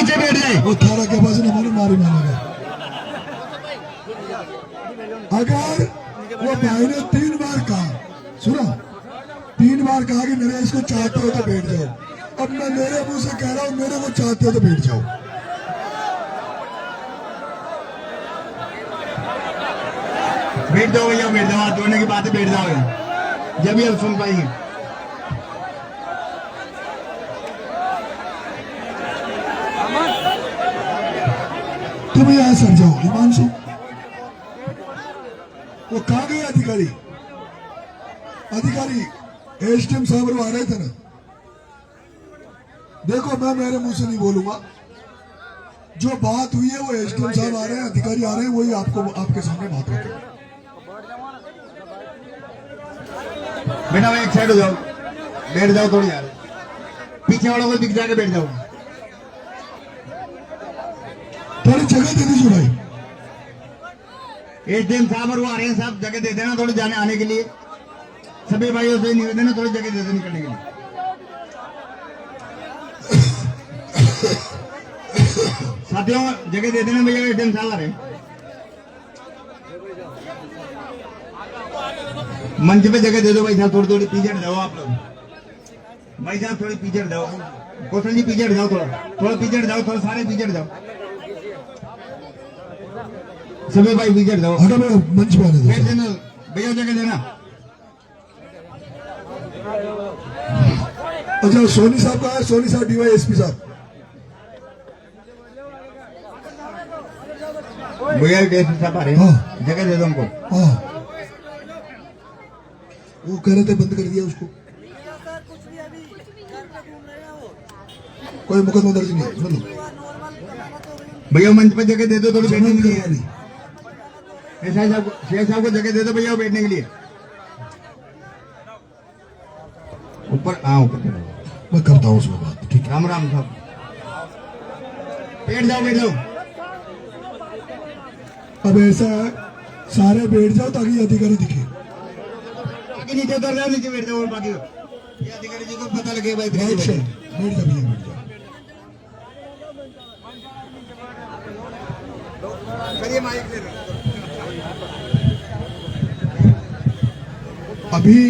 नीचे बैठ जाए। वो थारा के पास ना मारे मारी मारेगा। अगर वो भाई ने 3 बार कहा, सुना, 3 बार कहा कि नरेश को चाहते हो तो बैठ जाओ, अब मैं मेरे मुंह से कह रहा हूं मेरे को चाहते हो तो बैठ जाओ। बैठ जाओ भैया, बैठ जाओ, हाथ जोड़ने की बात है, बैठ जाओ, जब भी हम सुन पाएंगे। तुम यहाँ सर जाओ। हिमांशु, वो कहा गए अधिकारी, एसडीएम साहब वो आ रहे थे ना। देखो मैं मेरे मुंह से नहीं बोलूंगा, जो बात हुई है वो एसडीएम साहब आ रहे हैं, अधिकारी आ रहे हैं, वही आपको आपके सामने बात रखेंगे। बेटा भाई एक साइड हो जाओ, बैठ जाओ थोड़ी यार, पीछे वालों को दिख जाके बैठ जाओ। थोड़ी जगह दे दीजिए भाई। एसडीएम साहब और वो आ रहे हैं साहब, जगह दे देना थोड़ी जाने आने के लिए। सभी भाइयों से निवेदन है, थोड़ी जगह दे देनी करने के लिए। साथियों जगह दे देना भैया, एसडीएम साहब आ रहे हैं। मंच पे जगह दे दो भाई साहब, थोड़ी थोड़ी पीछे हट जाओ आप लोग। भाई साहब थोड़ी पीछे हट जाओ, कौशल जी पीछे हट जाओ, थोड़ा पीछे हट जाओ, थोड़ा सारे पीछे हट जाओ, सभी भाई पीछे हट जाओ। हटो मंच पे आने दो भैया, जगह देना। अच्छा सोनी साहब का है, सोनी साहब डीवाईएसपी साहब। भैया डीएसपी साहब आ रहे हैं, जगह दे दो उनको। हाँ वो कह रहे थे बंद कर दिया उसको, कोई मुकदमा दर्ज नहीं है। भैया मंच पे जगह दे दो थोड़ी बैठने के लिए। शेख साहब को जगह दे दो भैया बैठने के लिए। ऊपर हाँ ऊपर मैं करता हूँ उसमें बात, ठीक है। राम राम साहब, बैठ जाओ बैठ जाओ। अब ऐसा है, सारे बैठ जाओ ताकि अधिकारी दिखे। बाकी नीचे उतर जाओ, नीचे बैठ जाओ, और बाकी ये अधिकारी जी को पता लगे भाई। बैठ जाओ भैया, बैठ जाओ। करिए माइक दे दो। अभी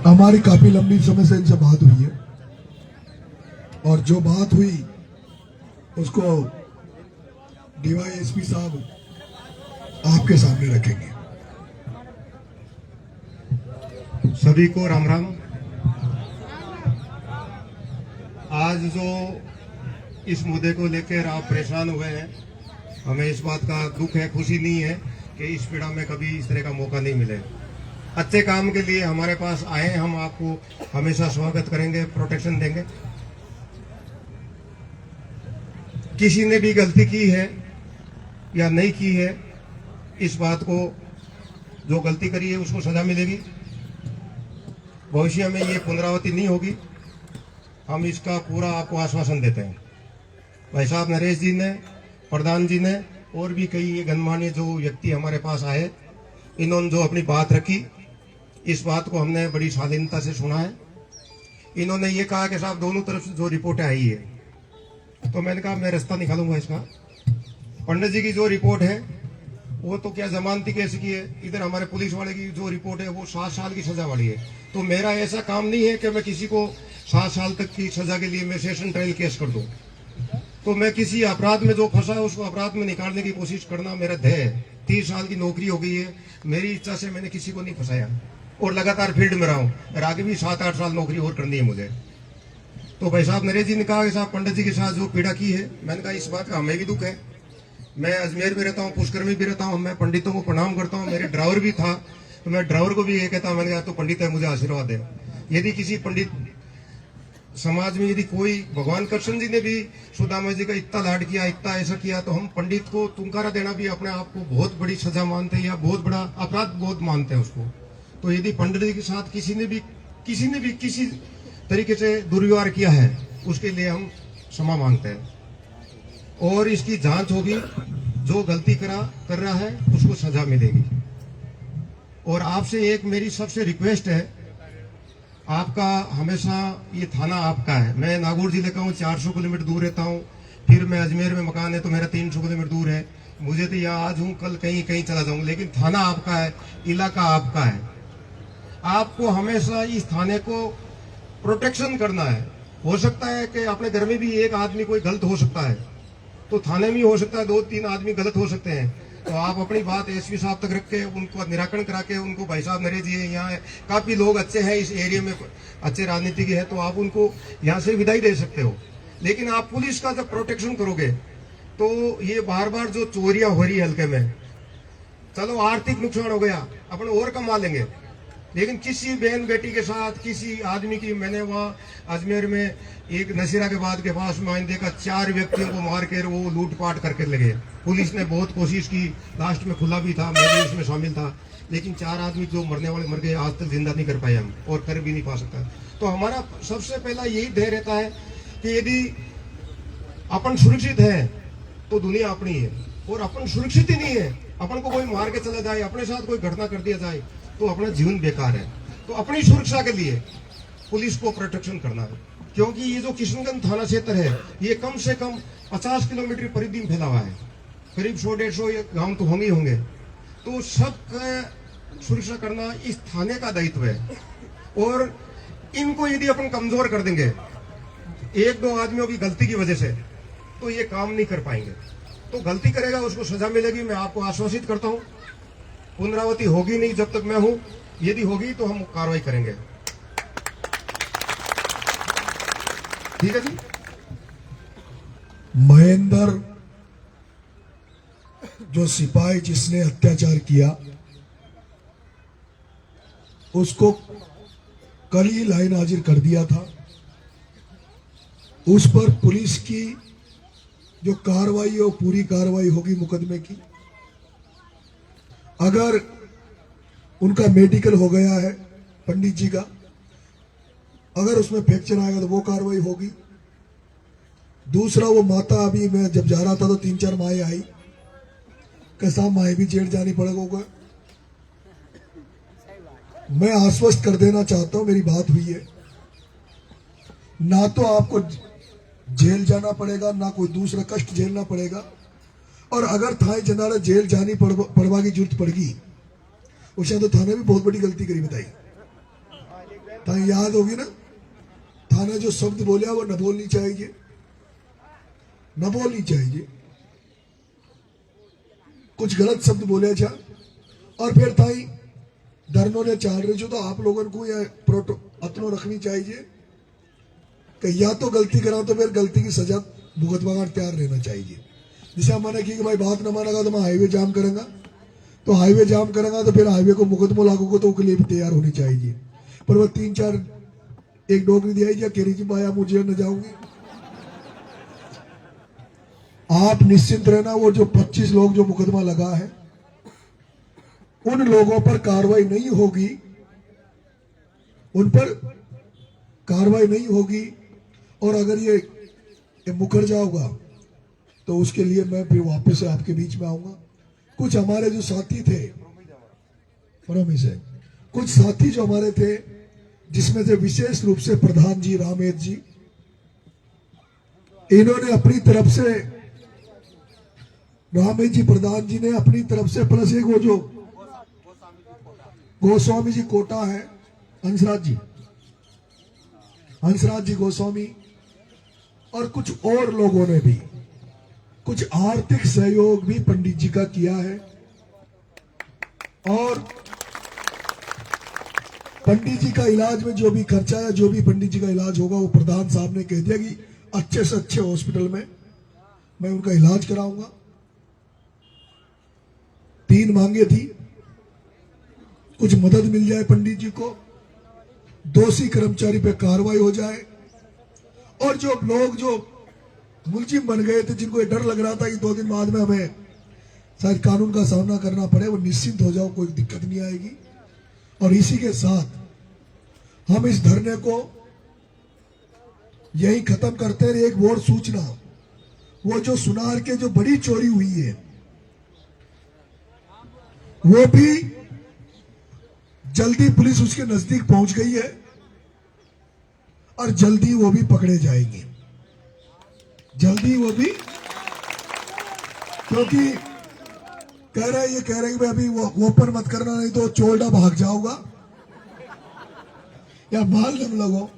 हमारी काफी लंबी समय से इनसे बात हुई है, और जो बात हुई उसको डीवाईएसपी साहब आपके सामने रखेंगे। सभी को राम राम। आज जो इस मुद्दे को लेकर आप परेशान हुए हैं, हमें इस बात का दुख है, खुशी नहीं है कि इस पीड़ा में कभी इस तरह का मौका नहीं मिले। अच्छे काम के लिए हमारे पास आए, हम आपको हमेशा स्वागत करेंगे, प्रोटेक्शन देंगे। किसी ने भी गलती की है या नहीं की है, इस बात को, जो गलती करी है उसको सजा मिलेगी। भविष्य में ये पुनरावृत्ति नहीं होगी, हम इसका पूरा आपको आश्वासन देते हैं। भाई साहब नरेश जी ने, प्रधान जी ने, और भी कई गणमान्य जो व्यक्ति हमारे पास आए, इन्होंने जो अपनी बात रखी, इस बात को हमने बड़ी स्वाधीनता से सुना है। इन्होंने ये कहा कि साहब दोनों तरफ से जो रिपोर्टें आई है, तो मैंने कहा मैं रास्ता निकालूंगा इसका। पंडित जी की जो रिपोर्ट है वो तो क्या जमानती केस की है, इधर हमारे पुलिस वाले की जो रिपोर्ट है वो 7 साल की सजा वाली है। तो मेरा ऐसा काम नहीं है कि मैं किसी को 7 साल तक की सजा के लिए मैं सेशन ट्रायल केस कर दूं। तो मैं किसी अपराध में जो फंसा है उसको अपराध में निकालने की कोशिश करना मेरा ध्येय है। 30 साल की नौकरी हो गई है, मेरी इच्छा से मैंने किसी को नहीं फंसाया, और लगातार फील्ड में रहा हूँ, और आगे भी 7-8 साल नौकरी और करनी है मुझे। तो भाई साहब नरेश जी ने कहा कि साहब पंडित जी के साथ जो पीड़ा की है, मैंने कहा इस बात का हमें भी दुख है। मैं अजमेर में रहता हूँ, पुष्कर में भी रहता हूँ, मैं पंडितों को प्रणाम करता हूँ। मेरे ड्राइवर भी था, तो मैं ड्राइवर को भी ये कहता हूँ, मैंने कहा तो पंडित है, मुझे आशीर्वाद है। यदि किसी पंडित समाज में, यदि कोई, भगवान कृष्ण जी ने भी सुदामा जी का इतना लाड किया, इतना ऐसा किया, तो हम पंडित को तुंकारा देना भी अपने आप को बहुत बड़ी सजा मानते हैं, या बहुत बड़ा अपराध बहुत मानते हैं उसको। तो यदि पंडित जी के साथ किसी ने भी किसी तरीके से दुर्व्यवहार किया है, उसके लिए हम क्षमा मांगते हैं, और इसकी जांच होगी। जो गलती कर रहा है उसको सजा मिलेगी। और आपसे एक मेरी सबसे रिक्वेस्ट है आपका हमेशा ये थाना आपका है। मैं नागौर जिले का हूँ, 400 किलोमीटर दूर रहता हूँ। फिर मैं अजमेर में मकान है तो मेरा 300 किलोमीटर दूर है। मुझे तो यहाँ आज हूँ, कल कहीं कहीं चला जाऊंगा, लेकिन थाना आपका है, इलाका आपका है। आपको हमेशा इस थाने को प्रोटेक्शन करना है। हो सकता है कि अपने घर में भी एक आदमी कोई गलत हो सकता है, तो थाने में हो सकता है 2-3 आदमी गलत हो सकते हैं। तो आप अपनी बात एसपी साहब तक रख के उनको निराकरण करा के उनको, भाई साहब नरेश जी यहाँ काफी लोग अच्छे हैं इस एरिया में, अच्छे राजनीतिक है, तो आप उनको यहाँ से विदाई दे सकते हो। लेकिन आप पुलिस का जब प्रोटेक्शन करोगे तो ये बार बार जो चोरियां हो रही है हल्के में, चलो आर्थिक नुकसान हो गया, अपन और कमा लेंगे, लेकिन किसी बहन बेटी के साथ किसी आदमी की, मैंने वहाँ अजमेर में एक नसीराबाद के पास में देखा 4 व्यक्तियों को मार कर वो लूटपाट करके लगे। पुलिस ने बहुत कोशिश की, लास्ट में खुला भी था, मैं भी उसमें शामिल था, लेकिन 4 आदमी जो मरने वाले मर गए, आज तक जिंदा नहीं कर पाए हम, और कर भी नहीं पा सकता। तो हमारा सबसे पहला यही ध्येय रहता है कि यदि अपन सुरक्षित है तो दुनिया अपनी है, और अपन सुरक्षित ही नहीं है, अपन को कोई मार के चला जाए, अपने साथ कोई घटना कर दिया जाए, तो अपना जीवन बेकार है। तो अपनी सुरक्षा के लिए पुलिस को प्रोटेक्शन करना है, क्योंकि ये जो किशनगंज थाना क्षेत्र है ये कम से कम 50 किलोमीटर परिधि में फैला हुआ है, करीब 100-150 गांव तो होंगे ही होंगे। तो सब सुरक्षा करना इस थाने का दायित्व है, और इनको यदि अपन कमजोर कर देंगे 1-2 आदमियों की गलती की वजह से, तो ये काम नहीं कर पाएंगे। तो गलती करेगा उसको सजा मिलेगी, मैं आपको आश्वासित करता हूं। पुनरावृत्ति होगी नहीं जब तक मैं हूं, यदि होगी तो हम कार्रवाई करेंगे। ठीक है जी। महेंद्र जो सिपाही जिसने अत्याचार किया, उसको कल ही लाइन हाजिर कर दिया था। उस पर पुलिस की जो कार्रवाई है वो पूरी कार्रवाई होगी मुकदमे की। अगर उनका मेडिकल हो गया है पंडित जी का, अगर उसमें फ्रैक्चर आएगा तो वो कार्रवाई होगी। दूसरा, वो माता, अभी मैं जब जा रहा था तो 3-4 माएँ आई, कैसा माएँ भी जेल जानी पड़ेगा। मैं आश्वस्त कर देना चाहता हूं, मेरी बात हुई है, ना तो आपको जेल जाना पड़ेगा, ना कोई दूसरा कष्ट झेलना पड़ेगा। और अगर थाने जनारा जेल जानी पड़वा की जरूरत पड़गी, उसे तो थाने भी बहुत बड़ी गलती करी बताई। थाने याद होगी ना, थाने जो शब्द बोलिया वो न बोलनी चाहिए, न बोलनी चाहिए। कुछ गलत शब्द बोले जा, और फिर थाई धरनों ने चाल रहे जो, तो आप लोगों को यह अतनो रखनी चाहिए कि या तो गलती करा तो फिर गलती की सजा भुगतवा तैयार रहना चाहिए। जैसे हमने की कि भाई बात न मानेगा तो मैं हाईवे जाम करूंगा, तो हाईवे जाम करूंगा तो फिर हाईवे को मुकदमा लागू को तो उसके लिए भी तैयार होनी चाहिए। पर वो 3-4 एक डोगरी दिया जा केरी की बाया मुझे न जाऊंगी। आप निश्चिंत रहना, वो जो 25 लोग जो मुकदमा लगा है उन लोगों पर कार्रवाई नहीं होगी, उन पर कार्रवाई नहीं होगी। और अगर ये मुकर जाओगा तो उसके लिए मैं फिर वापस से आपके बीच में आऊंगा। कुछ हमारे जो साथी थे, फरोमी से कुछ साथी जो हमारे थे, जिसमें से विशेष रूप से प्रधान जी रामेद जी, इन्होंने अपनी तरफ से, रामेद जी प्रधान जी ने अपनी तरफ से, प्लस एक वो जो गोस्वामी जी कोटा है, हंसराज जी गोस्वामी, और कुछ और लोगों ने भी कुछ आर्थिक सहयोग भी पंडित जी का किया है। और पंडित जी का इलाज में जो भी खर्चा है, जो भी पंडित जी का इलाज होगा, वो प्रधान साहब ने कह दिया कि अच्छे से अच्छे हॉस्पिटल में मैं उनका इलाज कराऊंगा। 3 मांगे थी, कुछ मदद मिल जाए पंडित जी को, दोषी कर्मचारी पे कार्रवाई हो जाए, और जो लोग जो मुलजिम बन गए थे, जिनको ये डर लग रहा था कि 2 दिन बाद में हमें शायद कानून का सामना करना पड़े, वो निश्चिंत हो जाओ, कोई दिक्कत नहीं आएगी। और इसी के साथ हम इस धरने को यही खत्म करते हैं। एक और सूचना, वो जो सुनार के जो बड़ी चोरी हुई है, वो भी जल्दी पुलिस उसके नजदीक पहुंच गई है। और जल्दी वो भी पकड़े जाएंगे, जल्दी वो भी, क्योंकि कह रहे ये कह रहे कि भाई अभी वो ओपन मत करना नहीं तो चोल्डा भाग जाऊंगा या माल दम लगो,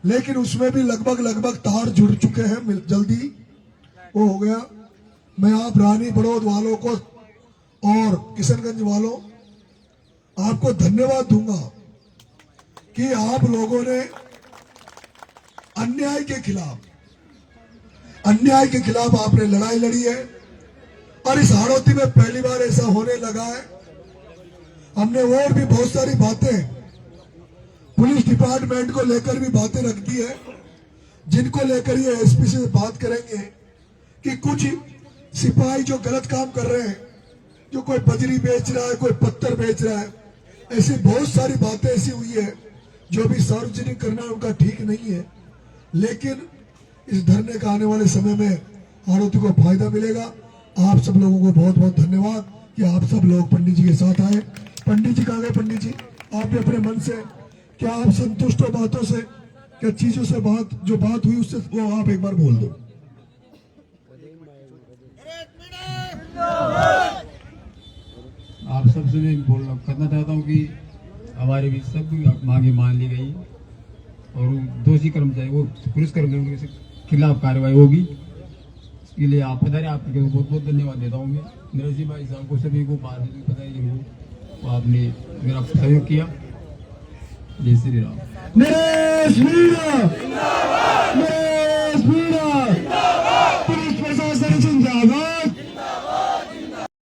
लेकिन उसमें भी लगभग तार जुड़ चुके हैं, जल्दी वो हो गया। मैं आप रानी बड़ौद वालों को और किशनगंज वालों आपको धन्यवाद दूंगा कि आप लोगों ने अन्याय के खिलाफ आपने लड़ाई लड़ी है और इस हाड़ौती में पहली बार ऐसा होने लगा है। हमने और भी बहुत सारी बातें पुलिस डिपार्टमेंट को लेकर भी बातें रख दी है, जिनको लेकर ये एसपी से बात करेंगे कि कुछ सिपाही जो गलत काम कर रहे हैं, जो कोई बजरी बेच रहा है, कोई पत्थर बेच रहा है, ऐसी बहुत सारी बातें ऐसी हुई है जो भी सार्वजनिक करना उनका ठीक नहीं है। लेकिन इस धरने का आने वाले समय में आरोपी को फायदा मिलेगा। आप सब लोगों को बहुत बहुत धन्यवाद कि आप सब लोग पंडित जी के साथ आए। पंडित जी कहाँ गए? पंडित जी आप भी अपने मन से क्या आप संतुष्ट हो बातों से, क्या चीजों से जो बात हुई उससे वो आप एक बार बोल दो। आप सबसे मैं करना चाहता हूँ कि हमारे भी सब मांगे मान ली गई और दोषी कर्मचारी वो पुलिस कर्मचारियों के खिलाफ कार्रवाई होगी। इसके लिए आप पधारे, आपको बहुत बहुत धन्यवाद देता हूँ मैं। नरसिंह भाई साहब को सभी को बात पता है जिनको आपने मेरा सहयोग किया। जय श्री राम। नरेश मीणा, नरेश मीणा।